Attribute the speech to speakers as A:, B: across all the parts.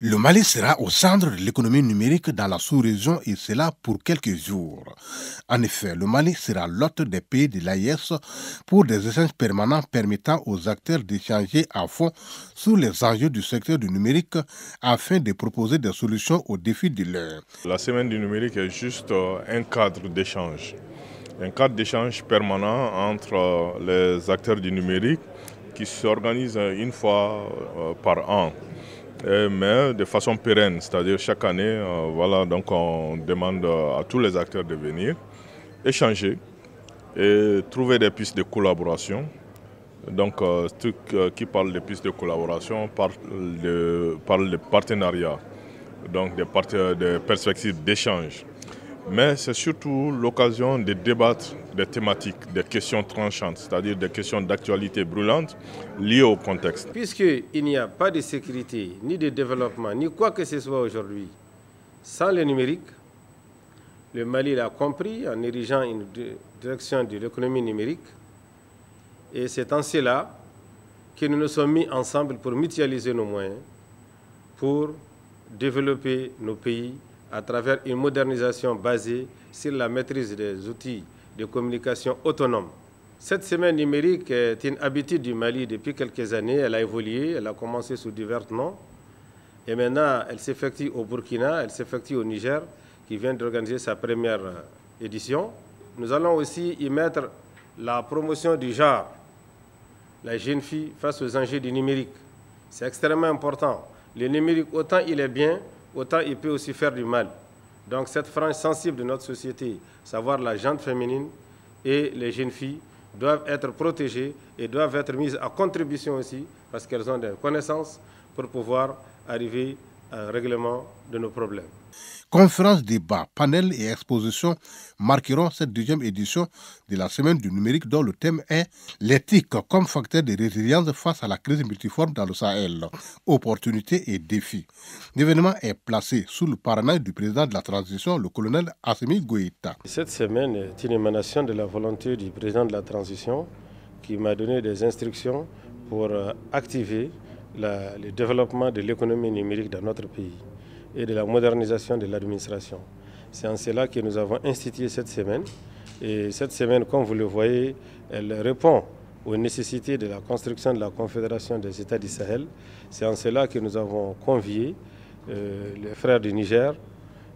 A: Le Mali sera au centre de l'économie numérique dans la sous-région et cela pour quelques jours. En effet, le Mali sera l'hôte des pays de l'AES pour des échanges permanents permettant aux acteurs d'échanger à fond sur les enjeux du secteur du numérique afin de proposer des solutions aux défis de l'heure.
B: La semaine du numérique est juste un cadre d'échange. Un cadre d'échange permanent entre les acteurs du numérique qui s'organisent une fois par an, mais de façon pérenne, c'est-à-dire chaque année, voilà, donc on demande à tous les acteurs de venir échanger et trouver des pistes de collaboration. Donc, ceux qui parlent de pistes de collaboration parlent de partenariat, donc des perspectives d'échange. Mais c'est surtout l'occasion de débattre des thématiques, des questions tranchantes, c'est-à-dire des questions d'actualité brûlantes liées au contexte.
C: Puisqu'il n'y a pas de sécurité, ni de développement, ni quoi que ce soit aujourd'hui, sans le numérique, le Mali l'a compris en érigeant une direction de l'économie numérique. Et c'est en cela que nous nous sommes mis ensemble pour mutualiser nos moyens, pour développer nos pays à travers une modernisation basée sur la maîtrise des outils de communication autonomes. Cette semaine numérique est une habitude du Mali depuis quelques années. Elle a évolué, elle a commencé sous divers noms. Et maintenant, elle s'effectue au Burkina, elle s'effectue au Niger, qui vient d'organiser sa première édition. Nous allons aussi y mettre la promotion du genre, la jeune fille face aux enjeux du numérique. C'est extrêmement important. Le numérique, autant il est bien, autant il peut aussi faire du mal. Donc cette frange sensible de notre société, savoir la gente féminine et les jeunes filles, doivent être protégées et doivent être mises à contribution aussi parce qu'elles ont des connaissances pour pouvoir arriver à un règlement de nos problèmes.
A: Conférences, débats, panels et expositions marqueront cette deuxième édition de la Semaine du numérique dont le thème est l'éthique comme facteur de résilience face à la crise multiforme dans le Sahel, opportunités et défis. L'événement est placé sous le parrainage du président de la transition, le colonel Assimi Goïta.
C: Cette semaine est une émanation de la volonté du président de la transition qui m'a donné des instructions pour activer le développement de l'économie numérique dans notre pays et de la modernisation de l'administration. C'est en cela que nous avons institué cette semaine. Et cette semaine, comme vous le voyez, elle répond aux nécessités de la construction de la Confédération des États du Sahel. C'est en cela que nous avons convié les frères du Niger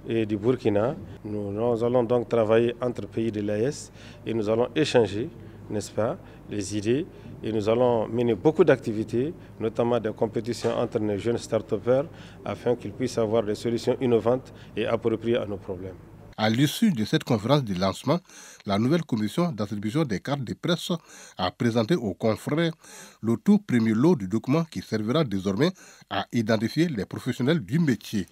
C: et du Burkina. Nous allons donc travailler entre pays de l'AES et nous allons échanger, n'est-ce pas, les idées. Et nous allons mener beaucoup d'activités, notamment des compétitions entre nos jeunes start-upers, afin qu'ils puissent avoir des solutions innovantes et appropriées à nos problèmes.
A: À l'issue de cette conférence de lancement, la nouvelle commission d'attribution des cartes de presse a présenté aux confrères le tout premier lot du document qui servira désormais à identifier les professionnels du métier.